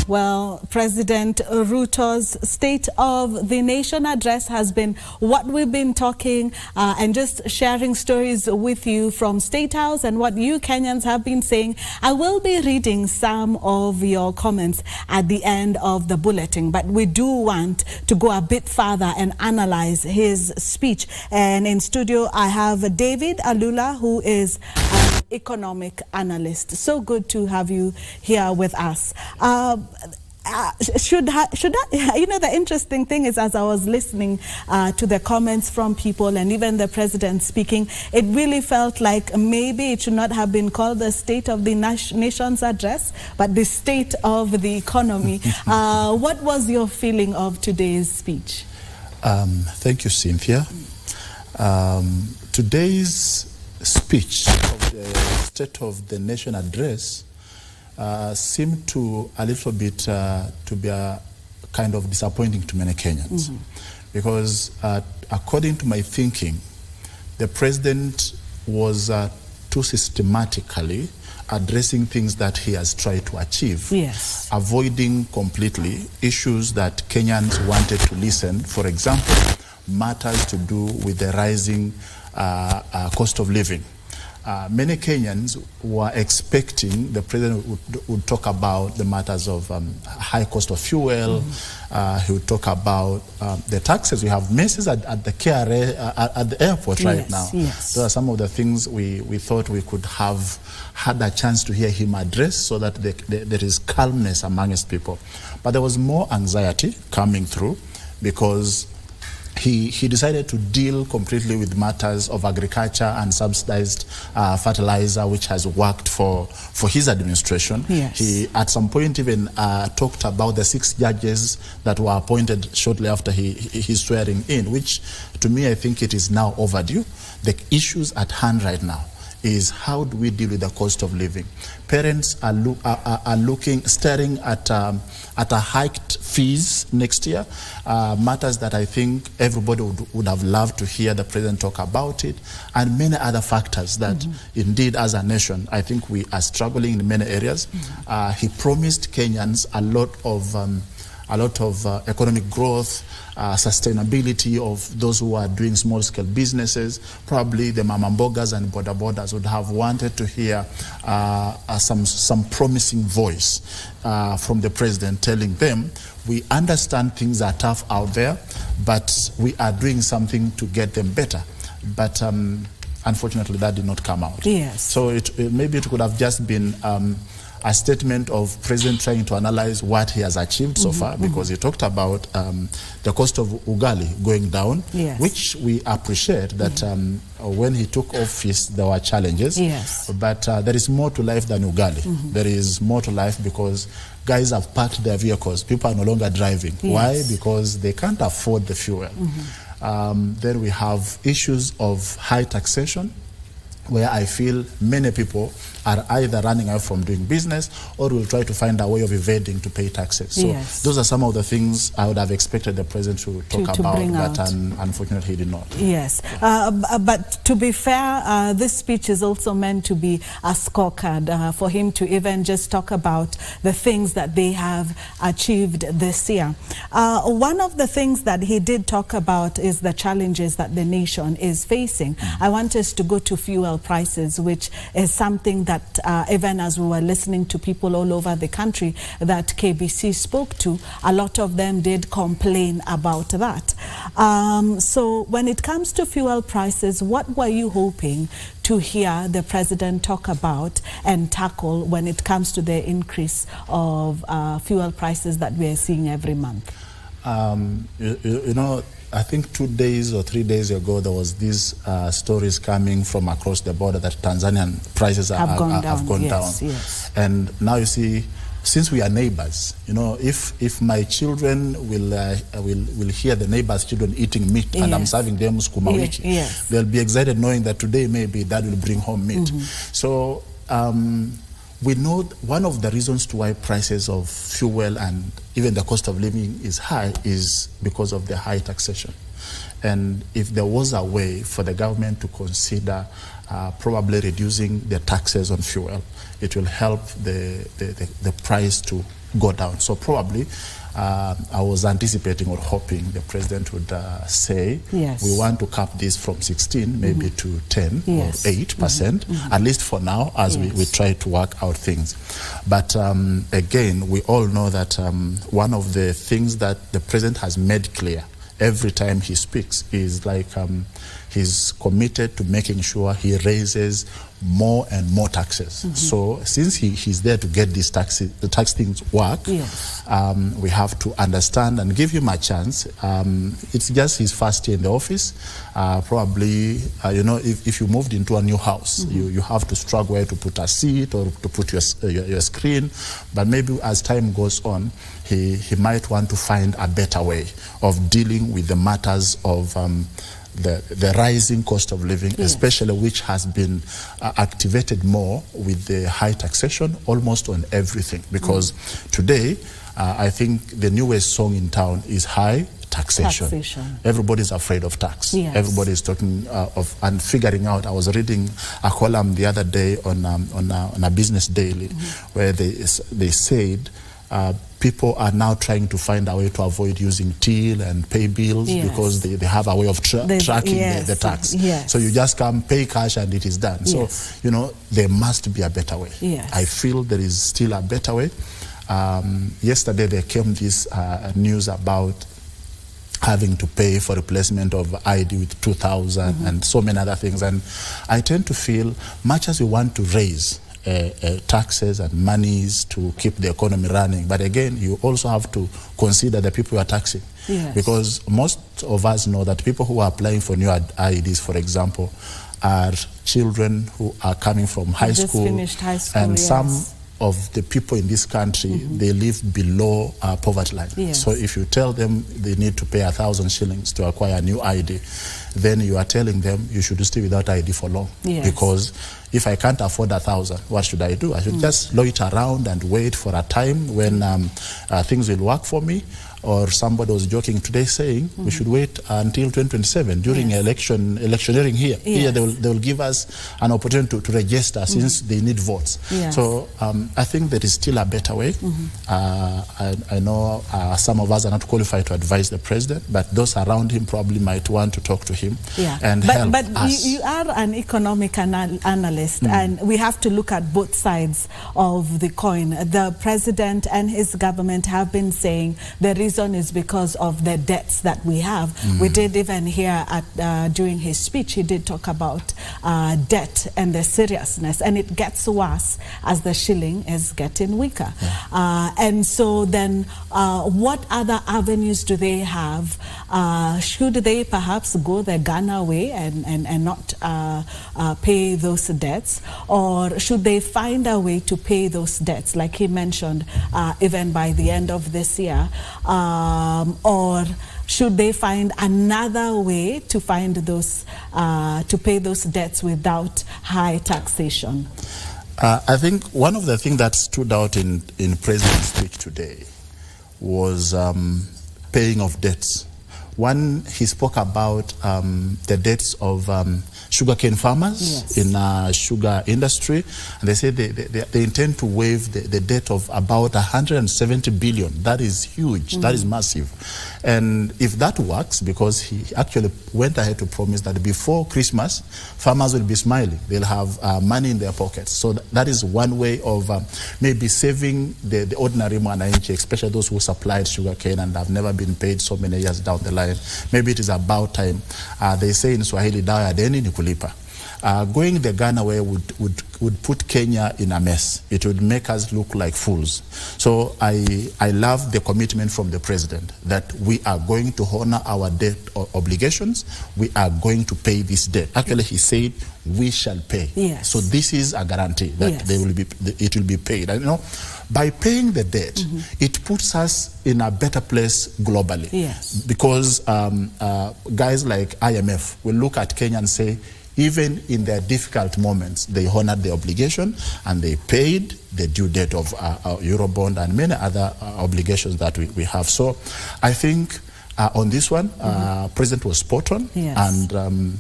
Well, President Ruto's State of the Nation address has been what we've been talking and just sharing stories with you from State House and what you Kenyans have been saying. I will be reading some of your comments at the end of the bulletin, but we do want to go a bit further and analyze his speech. And in studio, I have David ALULU, who is an economic analyst. So good to have you here with us. Should I, you know, the interesting thing is, as I was listening to the comments from people and even the president speaking, it really felt like maybe it should not have been called the State of the Nation's address, but the state of the economy. What was your feeling of today's speech? Thank you, Cynthia. Today's speech of the State of the Nation address seemed to a little bit to be a kind of disappointing to many Kenyans, because according to my thinking, the president was too systematically addressing things that he has tried to achieve, avoiding completely issues that Kenyans wanted to listen. For example, matters to do with the rising cost of living. Many Kenyans were expecting the president would talk about the matters of high cost of fuel. He would talk about the taxes. We have messes at the KRA, at the airport right now. Those are some of the things we thought we could have had a chance to hear him address, so that there is calmness amongst people. But there was more anxiety coming through, because he decided to deal completely with matters of agriculture and subsidized fertilizer, which has worked for his administration. He at some point even talked about the 6 judges that were appointed shortly after his swearing in, which to me, I think it is now overdue. The issues at hand right now is, how do we deal with the cost of living? Parents are staring at a hiked fees next year, matters that I think everybody would have loved to hear the president talk about it, and many other factors that indeed as a nation, I think we are struggling in many areas. He promised Kenyans a lot of economic growth, sustainability of those who are doing small-scale businesses. Probably the mamambogas and boda-bodas would have wanted to hear some promising voice from the president, telling them, we understand things are tough out there, but we are doing something to get them better. But unfortunately, that did not come out. So maybe it could have just been a statement of president trying to analyze what he has achieved so far, because he talked about the cost of ugali going down, which we appreciate that when he took office there were challenges, but there is more to life than ugali. There is more to life, because guys have parked their vehicles. People are no longer driving. Why? Because they can't afford the fuel. Then we have issues of high taxation, where I feel many people are either running away from doing business or will try to find a way of evading to pay taxes. So those are some of the things I would have expected the president to talk about, but unfortunately he did not. But to be fair, this speech is also meant to be a scorecard for him to even just talk about the things that they have achieved this year. One of the things that he did talk about is the challenges that the nation is facing. I want us to go to fuel prices, which is something that even as we were listening to people all over the country that KBC spoke to, a lot of them did complain about that. So when it comes to fuel prices, what were you hoping to hear the president talk about and tackle when it comes to the increase of fuel prices that we are seeing every month? You know, I think 2 days or 3 days ago, there was these stories coming from across the border that Tanzanian prices have gone down. And now you see, since we are neighbors, you know, if my children will hear the neighbors' children eating meat and I'm serving them sukuma wiki, they'll be excited knowing that today maybe Dad will bring home meat. So we know one of the reasons to why prices of fuel and even the cost of living is high is because of the high taxation. And if there was a way for the government to consider probably reducing the taxes on fuel, it will help the price to go down. So probably I was anticipating or hoping the president would say, yes, we want to cap this from 16 maybe to 10 yes, or 8%, at least for now, as we try to work out things. But again, we all know that one of the things that the president has made clear every time he speaks is like he's committed to making sure he raises more and more taxes. So since he's there to get these the tax things work, yes, we have to understand and give him a chance. It's just his first year in the office. Probably, you know, if you moved into a new house, you have to struggle where to put a seat or to put your screen. But maybe as time goes on, he might want to find a better way of dealing with the matters of the rising cost of living, yes, especially which has been activated more with the high taxation almost on everything. Because today, I think the newest song in town is high taxation. Everybody's afraid of tax. Yes. Everybody's talking of and figuring out. I was reading a column the other day on a Business Daily where they said people are now trying to find a way to avoid using till and pay bills, yes, because they have a way of tracking, yes, the tax. Yes. So you just come, pay cash, and it is done. Yes. So, you know, there must be a better way. Yes. I feel there is still a better way. Yesterday there came this news about having to pay for replacement of ID with 2,000 and so many other things. And I tend to feel, much as we want to raise taxes and monies to keep the economy running, but again, you also have to consider the people you are taxing. Yes. Because most of us know that people who are applying for new IDs, for example, are children who are coming from high school, finished high school, and yes, some of the people in this country, they live below poverty line. Yes. So if you tell them they need to pay 1,000 shillings to acquire a new ID, then you are telling them you should stay without ID for long. Yes. Because if I can't afford 1,000, what should I do? I should just loiter around and wait for a time when things will work for me. Or somebody was joking today saying we should wait until 2027 during electioneering here. Yes. Here they will give us an opportunity to register since they need votes. Yes. So I think there is still a better way. I know some of us are not qualified to advise the president, but those around him probably might want to talk to him and help but us. You are an economic analyst, and we have to look at both sides of the coin. The president and his government have been saying the reason is because of the debts that we have. We did even hear during his speech, he did talk about debt and the seriousness, and it gets worse as the shilling is getting weaker. And so then what other avenues do they have? Should they perhaps go the Ghana way and not pay those debts, or should they find a way to pay those debts, like he mentioned, even by the end of this year? Or should they find another way to find those to pay those debts without high taxation? I think one of the things that stood out in President's speech today was paying of debts. One, he spoke about the debts of sugarcane farmers in sugar industry, and they said they intend to waive the debt of about 170 billion. That is huge. That is massive. And if that works, because he actually went ahead to promise that before Christmas, farmers will be smiling. They'll have money in their pockets. So that is one way of maybe saving the ordinary Mwananchi, especially those who supplied sugarcane and have never been paid so many years down the line. Maybe it is about time. They say in Swahili, dawa ya deni ni kulipa. Going the Ghana way would put Kenya in a mess. It would make us look like fools. So I love the commitment from the president that we are going to honor our debt obligations. We are going to pay this debt. Actually, he said we shall pay. Yes. So this is a guarantee that it will be paid. And, you know, by paying the debt, it puts us in a better place globally. Yes. Because guys like IMF will look at Kenya and say, even in their difficult moments, they honored the obligation and they paid the due debt of Eurobond and many other obligations that we have. So I think on this one, President was spot on. Yes. And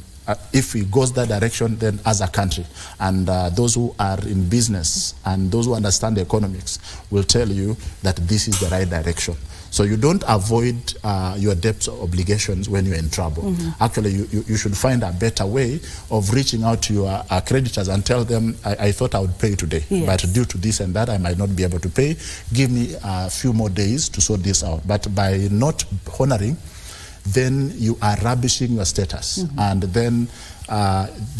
if it goes that direction, then as a country, and those who are in business and those who understand the economics will tell you that this is the right direction. So you don't avoid your debts or obligations when you're in trouble. Actually, you should find a better way of reaching out to your creditors and tell them, I thought I would pay today, but due to this and that, I might not be able to pay. Give me a few more days to sort this out. But by not honoring, then you are rubbishing your status, and then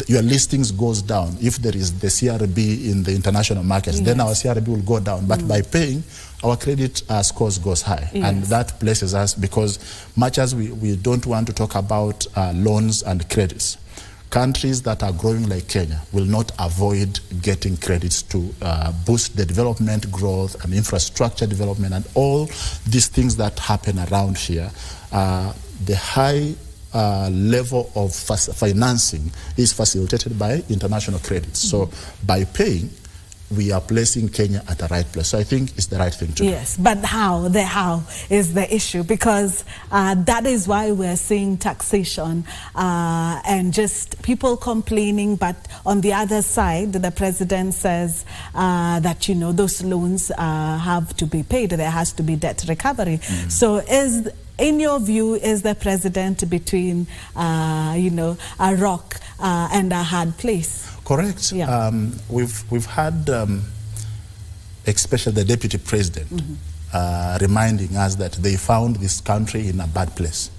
your listings goes down. If there is the CRB in the international markets, then our CRB will go down. But by paying, our credit scores goes high, and that places us, because much as we don't want to talk about loans and credits, countries that are growing like Kenya will not avoid getting credits to boost the development, growth, and infrastructure development, and all these things that happen around here. The high level of financing is facilitated by international credits. So by paying, we are placing Kenya at the right place. So I think it's the right thing to do. Yes, but how? The how is the issue, because that is why we're seeing taxation and just people complaining. But on the other side, the president says that, you know, those loans have to be paid. There has to be debt recovery. So in your view, is the president between, you know, a rock and a hard place? Correct. Yeah. We've had, especially the deputy president, reminding us that they found this country in a bad place.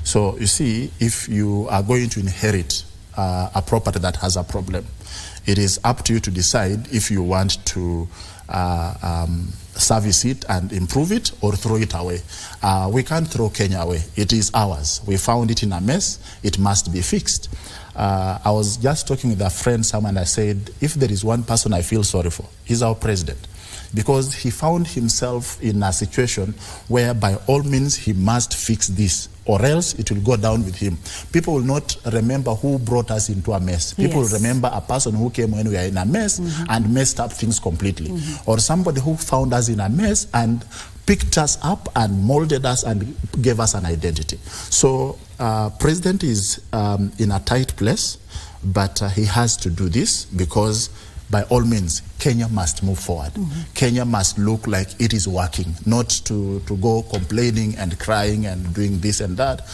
So you see, if you are going to inherit a property that has a problem, it is up to you to decide if you want to service it and improve it or throw it away. We can't throw Kenya away. It is ours. We found it in a mess. It must be fixed. I was just talking with a friend, someone, I said, if there is one person I feel sorry for, he's our president. Because he found himself in a situation where by all means he must fix this, or else it will go down with him. People will not remember who brought us into a mess. People will remember a person who came when we are in a mess and messed up things completely. Or somebody who found us in a mess and picked us up and molded us and gave us an identity. So president is in a tight place, but he has to do this because by all means, Kenya must move forward. Kenya must look like it is working, not to go complaining and crying and doing this and that.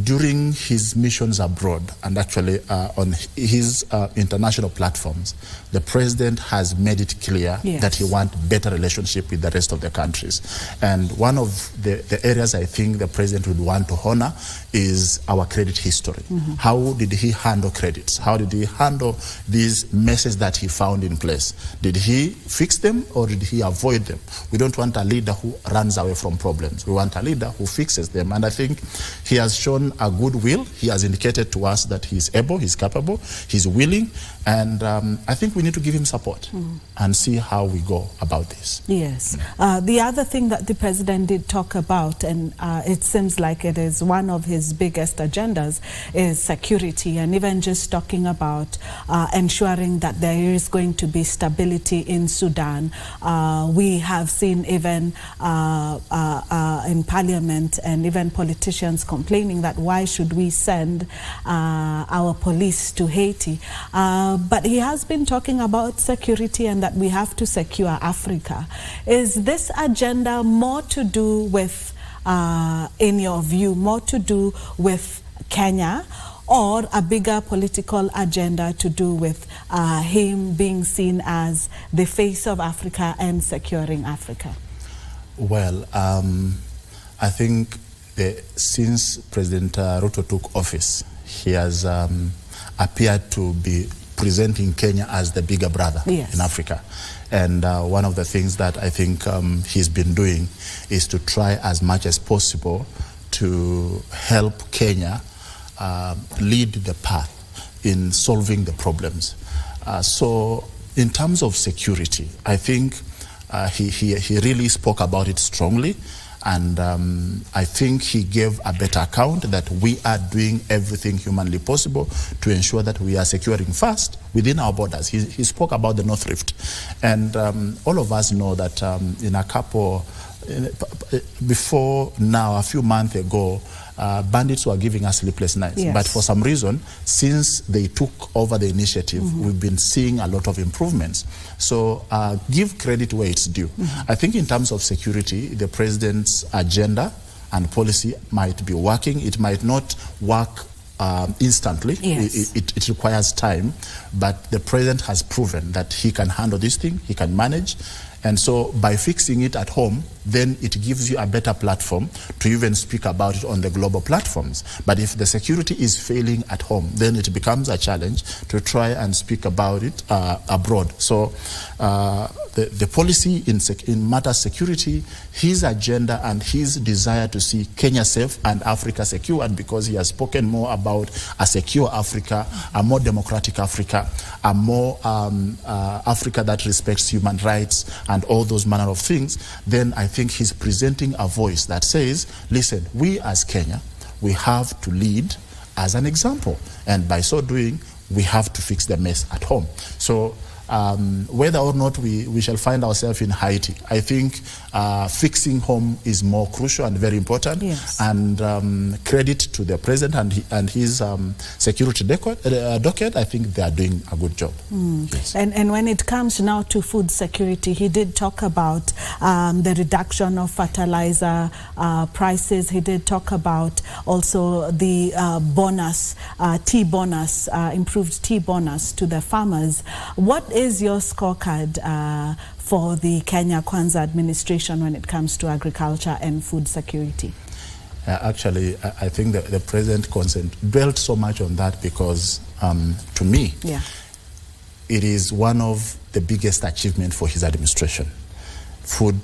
During his missions abroad, and actually on his international platforms, the president has made it clear that he wants better relationship with the rest of the countries. And one of the areas I think the president would want to honor is our credit history. How did he handle credits? How did he handle these messes that he found in place? Did he fix them or did he avoid them? We don't want a leader who runs away from problems. We want a leader who fixes them. And I think he has shown a good will. He has indicated to us that he's able, he's capable, he's willing, and I think we need to give him support and see how we go about this. Yes. The other thing that the president did talk about, and it seems like it is one of his biggest agendas, is security, and even just talking about ensuring that there is going to be stability in Sudan. We have seen even in parliament and even politicians complaining that why should we send our police to Haiti? But he has been talking about security and that we have to secure Africa. Is this agenda more to do with, in your view, more to do with Kenya, or a bigger political agenda to do with him being seen as the face of Africa and securing Africa? Well, I think since President Ruto took office, he has appeared to be presenting Kenya as the bigger brother in Africa. And one of the things that I think he's been doing is to try as much as possible to help Kenya lead the path in solving the problems. So in terms of security, I think he really spoke about it strongly. And I think he gave a better account that we are doing everything humanly possible to ensure that we are securing first within our borders. He spoke about the North Rift. And all of us know that in a couple before now, a few months ago, bandits were giving us sleepless nights. Yes. But for some reason, since they took over the initiative, we've been seeing a lot of improvements. So give credit where it's due. I think in terms of security, the president's agenda and policy might be working. It might not work instantly. Yes. It requires time, but the president has proven that he can handle this thing, he can manage. And so by fixing it at home, then it gives you a better platform to even speak about it on the global platforms. But if the security is failing at home, then it becomes a challenge to try and speak about it abroad. So the policy in matters security, his agenda and his desire to see Kenya safe and Africa secured, because he has spoken more about a secure Africa, a more democratic Africa, a more Africa that respects human rights and all those manner of things, then I think he's presenting a voice that says, listen, we as Kenya, we have to lead as an example. And by so doing, we have to fix the mess at home. So whether or not we shall find ourselves in Haiti, I think fixing home is more crucial and very important. Yes. And credit to the president and his security docket, I think they are doing a good job. Yes. And when it comes now to food security, he did talk about the reduction of fertilizer prices. He did talk about also the bonus, tea bonus, improved tea bonus to the farmers. What is your scorecard for the Kenya Kwanza administration when it comes to agriculture and food security? Actually, I think that the president dwelt so much on that because, to me, it is one of the biggest achievements for his administration. Food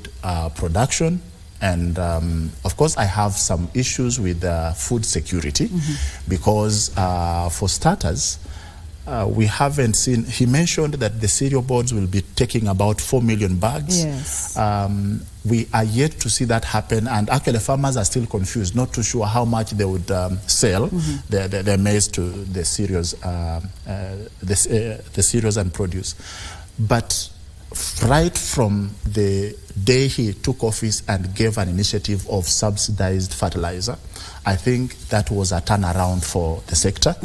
production, and of course, I have some issues with food security because, for starters, we haven't seen, he mentioned that the cereal boards will be taking about 4 million bags. Yes. We are yet to see that happen, and actually farmers are still confused, not too sure how much they would sell their maize to the cereals, the cereals and produce. But right from the day he took office and gave an initiative of subsidized fertilizer, I think that was a turnaround for the sector.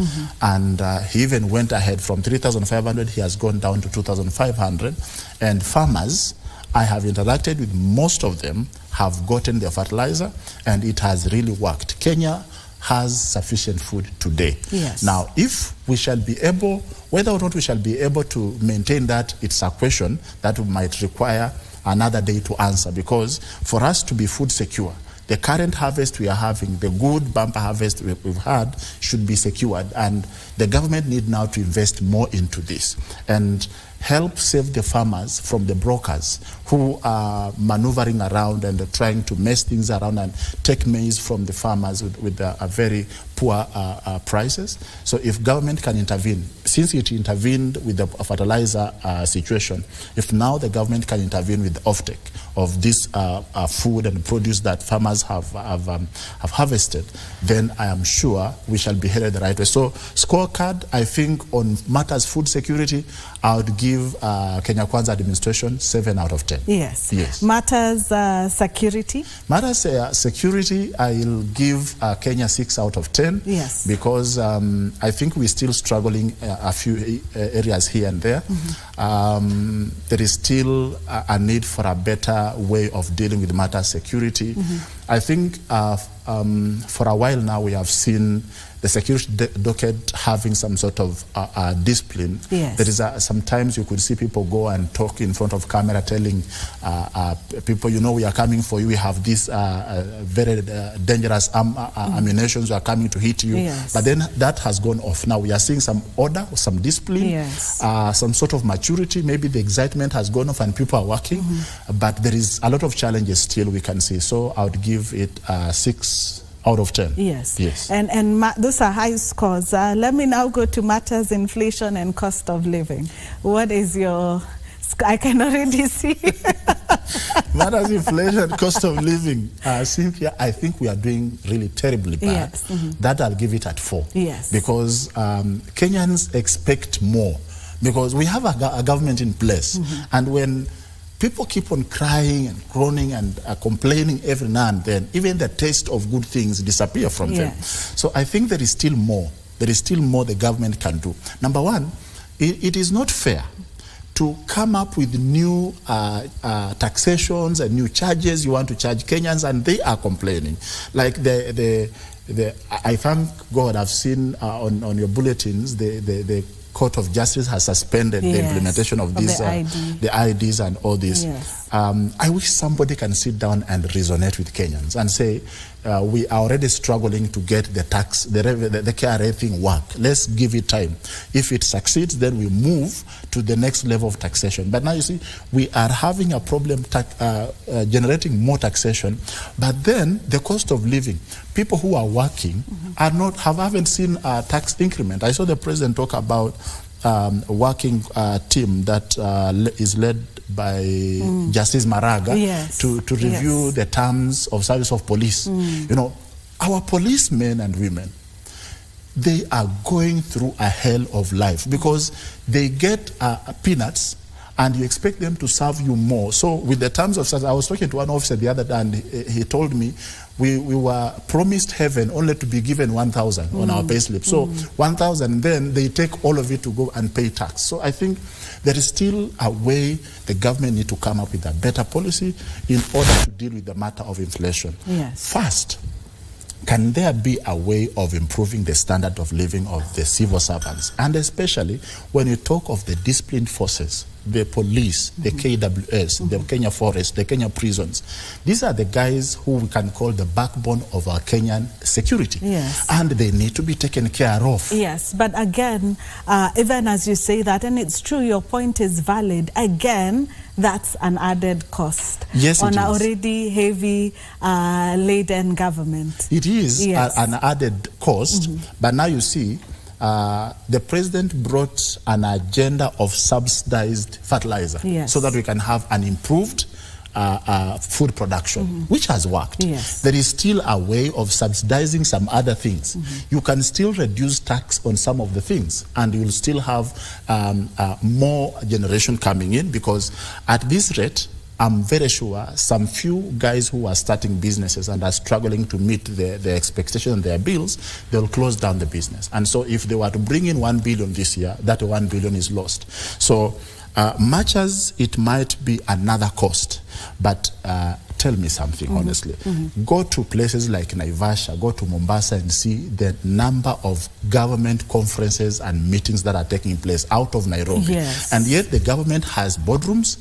And he even went ahead from 3,500, he has gone down to 2,500. And farmers, I have interacted with most of them, have gotten their fertilizer, and it has really worked. Kenya has sufficient food today. Yes. Now, if we shall be able, whether or not we shall be able to maintain that, it's a question that might require another day to answer, because for us to be food secure, the current harvest we are having, the good bumper harvest we've had, should be secured. And the government need now to invest more into this and help save the farmers from the brokers who are maneuvering around and trying to mess things around and take maize from the farmers with a very poor prices. So if government can intervene, since it intervened with the fertilizer situation, if now the government can intervene with the offtake of this food and produce that farmers have harvested, then I am sure we shall be headed the right way. So scorecard, I think on matters food security, I would give Kenya Kwanza administration 7 out of 10. Yes. Yes. Matters security? Matters security, I'll give Kenya 6 out of 10. Yes. Because I think we're still struggling a few areas here and there. There is still a need for a better way of dealing with matters security. I think for a while now we have seen the security docket having some sort of discipline. Yes. There is sometimes you could see people go and talk in front of camera telling people, you know, we are coming for you, we have this very dangerous ammunition, we are coming to hit you. Yes. But then that has gone off. Now we are seeing some order, some discipline, yes. Some sort of maturity. Maybe the excitement has gone off and people are working, but there is a lot of challenges still we can see. So I would give it 6 out of 10. Yes. Yes. And those are high scores. Let me now go to matters inflation and cost of living. What is your... I can already see. Matters inflation, cost of living. Cynthia, I think we are doing really terribly bad. Yes. That I'll give it at 4. Yes. Because Kenyans expect more. Because we have a government in place. And when people keep on crying and groaning and complaining every now and then. Even the taste of good things disappear from them. So I think there is still more. There is still more the government can do. Number one, it is not fair to come up with new taxations and new charges you want to charge Kenyans, and they are complaining. Like I thank God I've seen on your bulletins the Court of Justice has suspended the implementation of these the IDs and all this. I wish somebody can sit down and resonate with Kenyans and say, we are already struggling to get the tax, the KRA thing work. Let's give it time. If it succeeds, then we move to the next level of taxation. But now you see, we are having a problem generating more taxation, but then the cost of living. People who are working haven't seen a tax increment. I saw the president talk about a working team that is led by Justice Maraga to review the terms of service of police. You know, our policemen and women, they are going through a hell of life because they get peanuts and you expect them to serve you more. So with the terms of service, I was talking to one officer the other day and he told me we were promised heaven only to be given 1,000 on our payslip. So 1,000, then they take all of it to go and pay tax. So I think there is still a way the government need to come up with a better policy in order to deal with the matter of inflation. First, can there be a way of improving the standard of living of the civil servants? And especially when you talk of the disciplined forces, the police, the KWS, the Kenya Forest, the Kenya prisons. These are the guys who we can call the backbone of our Kenyan security. And they need to be taken care of. But again, even as you say that, and it's true, your point is valid, again, that's an added cost on an already heavy laden government. It is an added cost, but now you see, the president brought an agenda of subsidized fertilizer so that we can have an improved food production, which has worked. There is still a way of subsidizing some other things. You can still reduce tax on some of the things and you'll still have more generation coming in, because at this rate, I'm very sure some few guys who are starting businesses and are struggling to meet their expectations and their bills, they'll close down the business. And so if they were to bring in 1 billion this year, that 1 billion is lost. So much as it might be another cost, but tell me something honestly. Go to places like Naivasha, go to Mombasa and see the number of government conferences and meetings that are taking place out of Nairobi. And yet the government has boardrooms.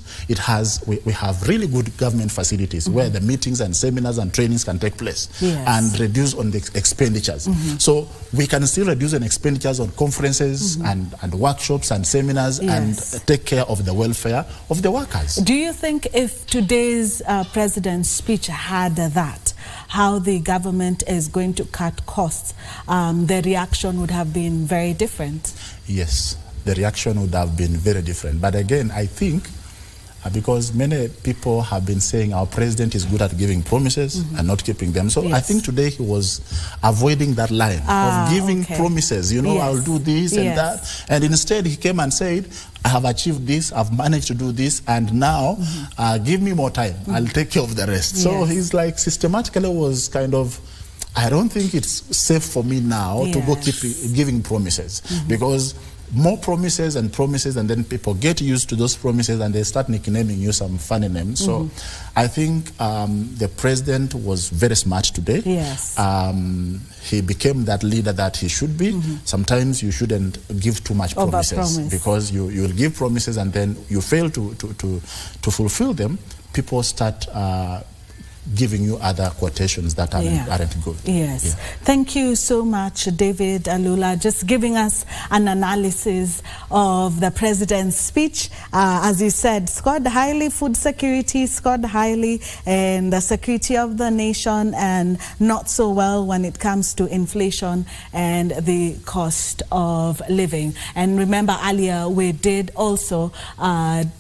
We have really good government facilities where the meetings and seminars and trainings can take place and reduce on the expenditures. So we can still reduce on expenditures on conferences and workshops and seminars and take care of the welfare of the workers. Do you think if today's president's speech had that, how the government is going to cut costs, the reaction would have been very different? Yes, the reaction would have been very different. But again, I think because many people have been saying our president is good at giving promises and not keeping them. So I think today he was avoiding that line of giving promises, you know, I'll do this and that. And instead he came and said, I have achieved this, I've managed to do this, and now give me more time. I'll take care of the rest. So he's like systematically was kind of, I don't think it's safe for me now to go keep giving promises, because more promises and promises, and then people get used to those promises and they start nicknaming you some funny names. So I think the president was very smart today. He became that leader that he should be. Sometimes you shouldn't give too much promises, because you'll give promises and then you fail to fulfill them. People start giving you other quotations that aren't good. Thank you so much, David ALULU, just giving us an analysis of the president's speech. As you said, scored highly, food security scored highly, and the security of the nation, and not so well when it comes to inflation and the cost of living. And remember, earlier we did also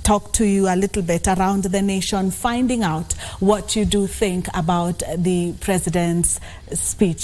talk to you a little bit around the nation, finding out what you do think about the president's speech.